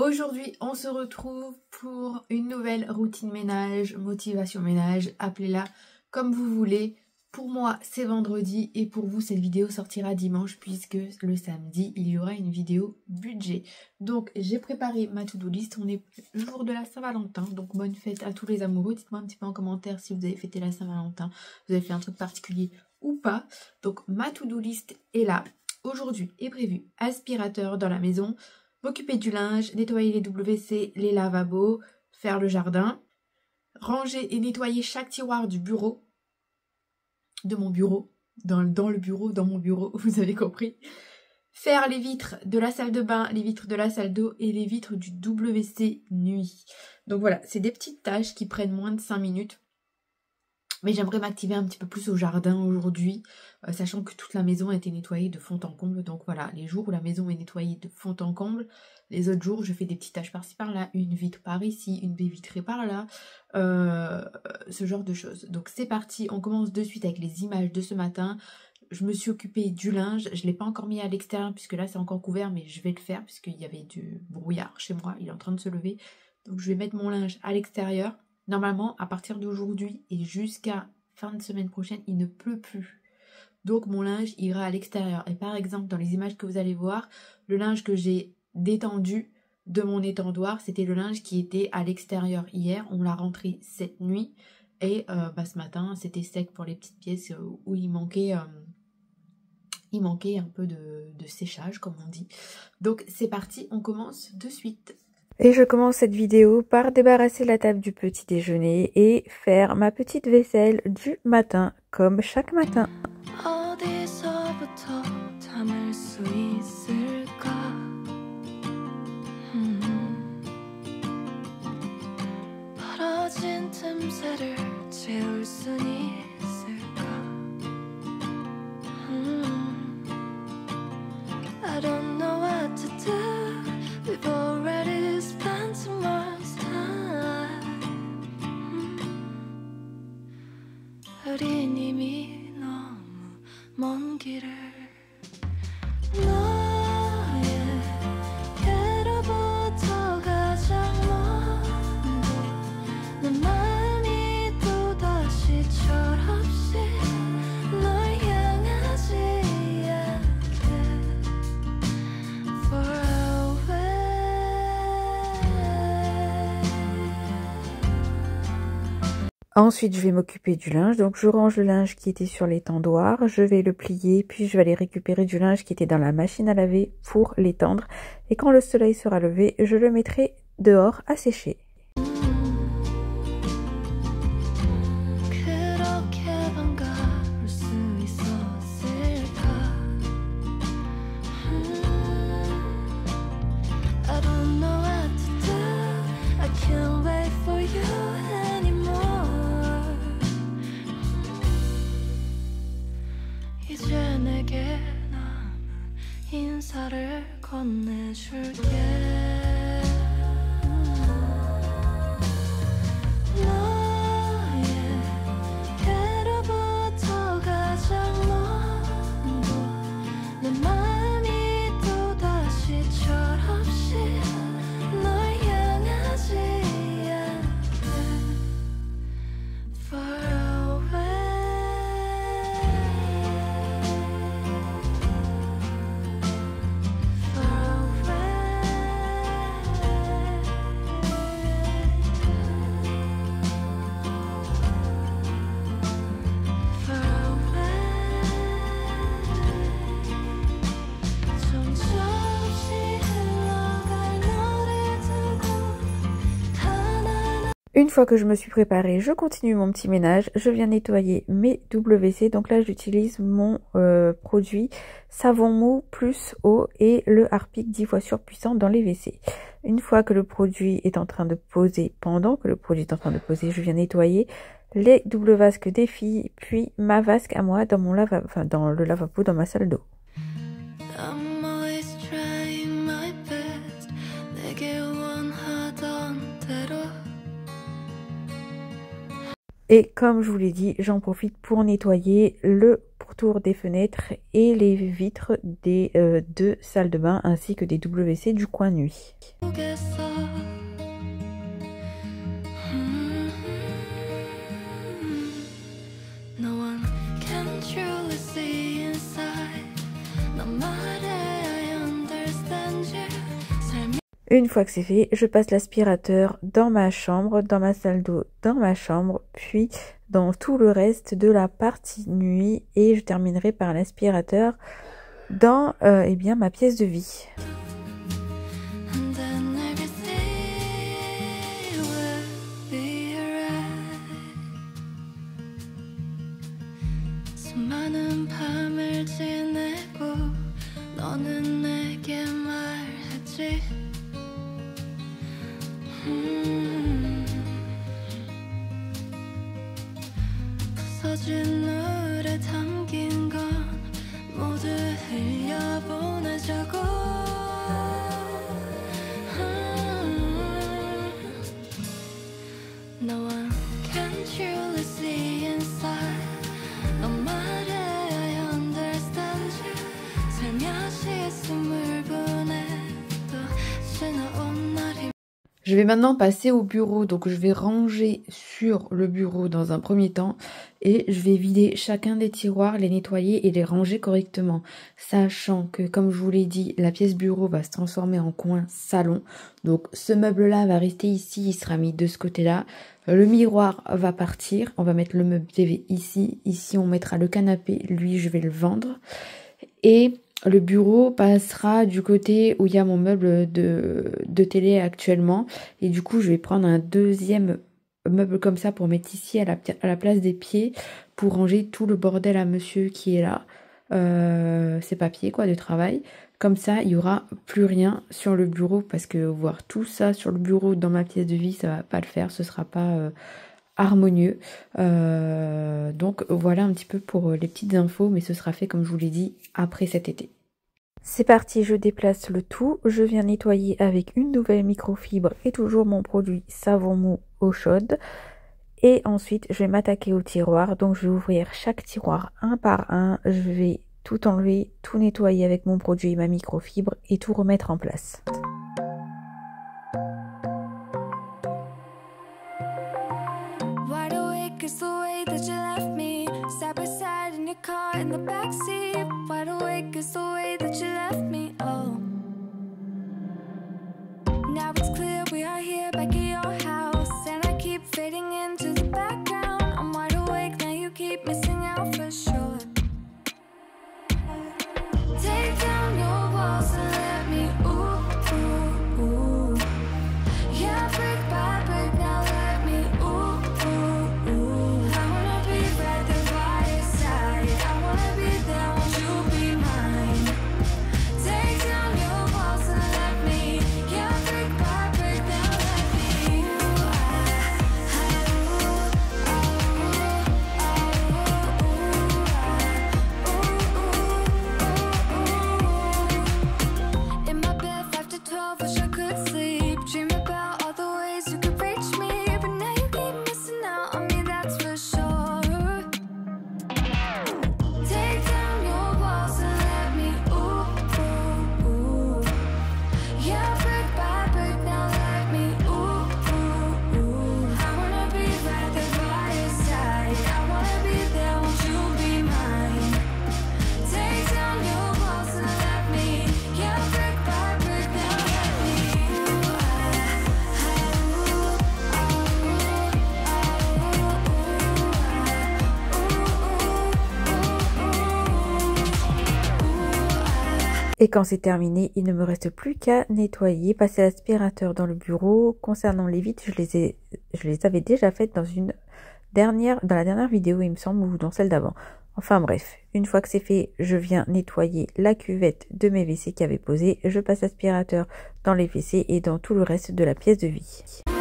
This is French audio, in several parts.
Aujourd'hui, on se retrouve pour une nouvelle routine ménage, motivation ménage, appelez-la comme vous voulez. Pour moi, c'est vendredi et pour vous, cette vidéo sortira dimanche puisque le samedi, il y aura une vidéo budget. Donc, j'ai préparé ma to-do list. On est le jour de la Saint-Valentin, donc bonne fête à tous les amoureux. Dites-moi un petit peu en commentaire si vous avez fêté la Saint-Valentin, vous avez fait un truc particulier ou pas. Donc, ma to-do list est là. Aujourd'hui est prévu aspirateur dans la maison, m'occuper du linge, nettoyer les WC, les lavabos, faire le jardin, ranger et nettoyer chaque tiroir du bureau, de mon bureau, dans le bureau, dans mon bureau, vous avez compris. Faire les vitres de la salle de bain, les vitres de la salle d'eau et les vitres du WC nuit. Donc voilà, c'est des petites tâches qui prennent moins de 5 minutes. Mais j'aimerais m'activer un petit peu plus au jardin aujourd'hui, sachant que toute la maison a été nettoyée de fond en comble. Donc voilà, les jours où la maison est nettoyée de fond en comble, les autres jours je fais des petites tâches par-ci par-là, une vitre par ici, une baie vitrée par là, ce genre de choses. Donc c'est parti, on commence de suite avec les images de ce matin. Je me suis occupée du linge, je ne l'ai pas encore mis à l'extérieur puisque là c'est encore couvert, mais je vais le faire puisqu'il y avait du brouillard chez moi, il est en train de se lever. Donc je vais mettre mon linge à l'extérieur. Normalement, à partir d'aujourd'hui et jusqu'à fin de semaine prochaine, il ne pleut plus. Donc mon linge ira à l'extérieur. Et par exemple, dans les images que vous allez voir, le linge que j'ai détendu de mon étendoir, c'était le linge qui était à l'extérieur hier. On l'a rentré cette nuit. Et ce matin, c'était sec pour les petites pièces où il manquait un peu de séchage, comme on dit. Donc c'est parti, on commence de suite. Et je commence cette vidéo par débarrasser la table du petit déjeuner et faire ma petite vaisselle du matin, comme chaque matin. Ensuite, je vais m'occuper du linge. Donc, je range le linge qui était sur l'étendoir. Je vais le plier, puis je vais aller récupérer du linge qui était dans la machine à laver pour l'étendre. Et quand le soleil sera levé, je le mettrai dehors à sécher. 인사를 건네줄게 너에게로부터 가장 먼 곳 내 마음이 또다시 철없이 널 향하지 않게 Far away Une fois que je me suis préparée, je continue mon petit ménage. Je viens nettoyer mes WC. Donc là, j'utilise mon produit savon mou plus eau et le Harpic 10 fois surpuissant dans les WC. Une fois que le produit est en train de poser, pendant que le produit est en train de poser, je viens nettoyer les doubles vasques des filles, puis ma vasque à moi dans mon dans le lavabo dans ma salle d'eau. Et comme je vous l'ai dit, j'en profite pour nettoyer le pourtour des fenêtres et les vitres des deux salles de bain ainsi que des WC du coin nuit. Une fois que c'est fait, je passe l'aspirateur dans ma chambre, dans ma salle d'eau, dans ma chambre, puis dans tout le reste de la partie nuit et je terminerai par l'aspirateur dans eh bien, ma pièce de vie. 부서진 노래 담긴 건 모두 흘려보내자고. No one can truly see inside. 너 말해 I understand you. 살며시 숨을 보내도 지나온 날이. Je vais maintenant passer au bureau, donc je vais ranger sur le bureau dans un premier temps et je vais vider chacun des tiroirs, les nettoyer et les ranger correctement, sachant que comme je vous l'ai dit, la pièce bureau va se transformer en coin salon, donc ce meuble-là va rester ici, il sera mis de ce côté-là, le miroir va partir, on va mettre le meuble TV ici, ici on mettra le canapé, lui je vais le vendre et le bureau passera du côté où il y a mon meuble de télé actuellement. Et du coup, je vais prendre un deuxième meuble comme ça pour mettre ici à la place des pieds pour ranger tout le bordel à monsieur qui est là. Ses papiers quoi de travail. Comme ça, il n'y aura plus rien sur le bureau parce que voir tout ça sur le bureau dans ma pièce de vie, ça va pas le faire. Ce sera pas harmonieux. Donc voilà un petit peu pour les petites infos, mais ce sera fait comme je vous l'ai dit après cet été. C'est parti, je déplace le tout, je viens nettoyer avec une nouvelle microfibre et toujours mon produit savon mou eau chaude. Et ensuite je vais m'attaquer au tiroir, donc je vais ouvrir chaque tiroir un par un, je vais tout enlever, tout nettoyer avec mon produit et ma microfibre et tout remettre en place. Wide awake is the way that you left me, side by side in your car in the backseat. Wide awake is the way that you left me, oh. Now it's clear we are here back at your house, and I keep fading into the background. I'm wide awake, now you keep missing out for sure. Take down your walls and let me, ooh, ooh, ooh. Yeah, brick by brick, now let me, ooh, ooh, ooh. I wanna be right there by your side, I wanna be there, won't you be mine? Take down your walls and let me, yeah, brick by brick, now let me, ooh, in my bed 5 to 12, wish I could sleep. Dream about all the ways you could reach me, but now you keep missing out on me, that's for sure. Take down your walls and let me, ooh, ooh, ooh. Yeah, brick by brick, now let me, ooh, ooh, ooh. I wanna be right there by your side, I wanna be there, won't you be mine? Take down your walls and let me, yeah, brick by brick, now let me, Et quand c'est terminé, il ne me reste plus qu'à nettoyer, passer l'aspirateur dans le bureau. Concernant les vitres, je les avais déjà faites dans la dernière vidéo, il me semble, ou dans celle d'avant. Enfin bref, une fois que c'est fait, je viens nettoyer la cuvette de mes WC qui avait posé. Je passe l'aspirateur dans les WC et dans tout le reste de la pièce de vie. I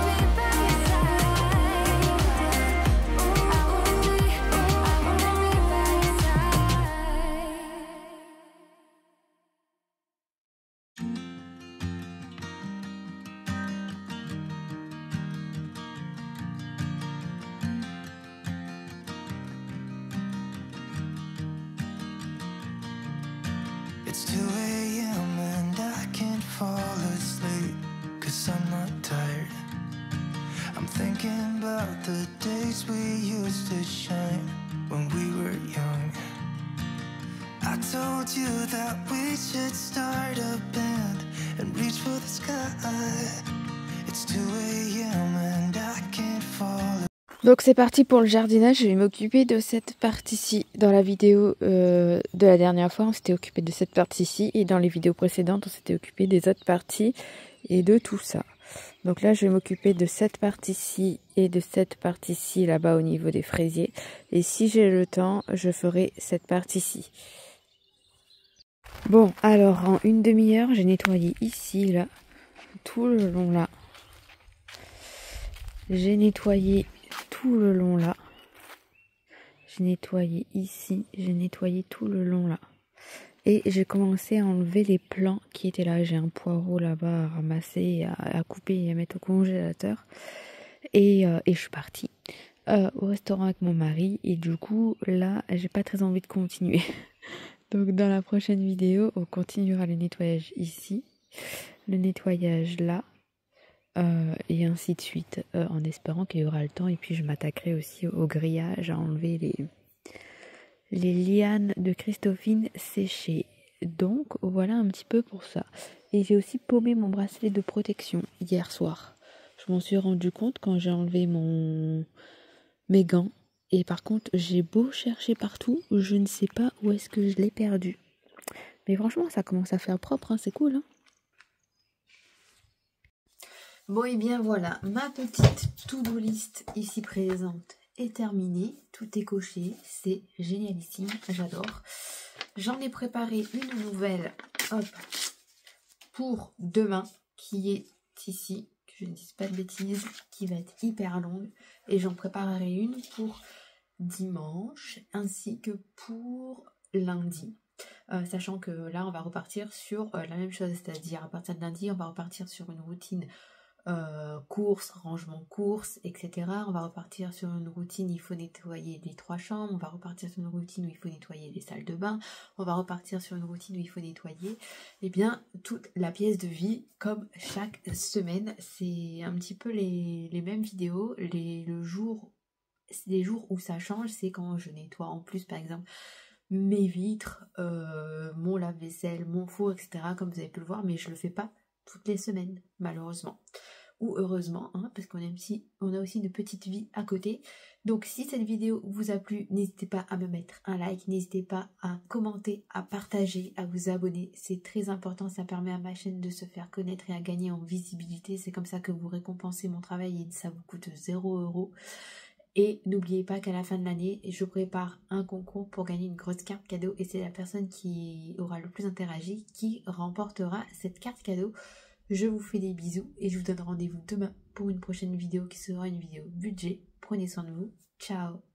wanna be by your side. I'm not tired. I'm thinking about the days we used to shine when we were young. I told you that we should start a band and reach for the sky. It's 2 a.m. and I can't fall. Donc c'est parti pour le jardinage, je vais m'occuper de cette partie-ci. Dans la vidéo de la dernière fois, on s'était occupé de cette partie-ci, et dans les vidéos précédentes, on s'était occupé des autres parties et de tout ça. Donc là, je vais m'occuper de cette partie-ci et de cette partie-ci là-bas au niveau des fraisiers. Et si j'ai le temps, je ferai cette partie-ci. Bon, alors en une demi-heure, j'ai nettoyé ici, là, tout le long là. J'ai nettoyé tout le long là. J'ai nettoyé ici, j'ai nettoyé tout le long là. Et j'ai commencé à enlever les plants qui étaient là. J'ai un poireau là-bas à ramasser, à couper et à mettre au congélateur. Et je suis partie au restaurant avec mon mari. Et du coup, là, j'ai pas très envie de continuer. Donc dans la prochaine vidéo, on continuera le nettoyage ici, le nettoyage là. Et ainsi de suite, en espérant qu'il y aura le temps. Et puis je m'attaquerai aussi au grillage, à enlever les lianes de Christophine séchées. Donc voilà un petit peu pour ça. Et j'ai aussi paumé mon bracelet de protection hier soir. Je m'en suis rendu compte quand j'ai enlevé mes gants. Et par contre, j'ai beau chercher partout, je ne sais pas où est-ce que je l'ai perdu. Mais franchement, ça commence à faire propre, hein, c'est cool, hein. Bon et bien voilà, ma petite to-do list ici présente est terminée. Tout est coché, c'est génialissime, j'adore. J'en ai préparé une nouvelle, hop, pour demain, qui est ici, que je ne dise pas de bêtises, qui va être hyper longue. Et j'en préparerai une pour dimanche, ainsi que pour lundi. Sachant que là, on va repartir sur la même chose, c'est-à-dire à partir de lundi, on va repartir sur une routine courses, rangement courses, etc. On va repartir sur une routine, il faut nettoyer les 3 chambres, on va repartir sur une routine où il faut nettoyer les salles de bain, on va repartir sur une routine où il faut nettoyer, eh bien, toute la pièce de vie, comme chaque semaine. C'est un petit peu les mêmes vidéos, les jours où ça change, c'est quand je nettoie en plus, par exemple, mes vitres, mon lave-vaisselle, mon four, etc. comme vous avez pu le voir, mais je le fais pas toutes les semaines, malheureusement. Ou heureusement, hein, parce qu'on a aussi une petite vie à côté. Donc si cette vidéo vous a plu, n'hésitez pas à me mettre un like, n'hésitez pas à commenter, à partager, à vous abonner. C'est très important, ça permet à ma chaîne de se faire connaître et à gagner en visibilité. C'est comme ça que vous récompensez mon travail et ça vous coûte 0 €. Et n'oubliez pas qu'à la fin de l'année, je prépare un concours pour gagner une grosse carte cadeau. Et c'est la personne qui aura le plus interagi qui remportera cette carte cadeau. Je vous fais des bisous et je vous donne rendez-vous demain pour une prochaine vidéo qui sera une vidéo budget. Prenez soin de vous. Ciao!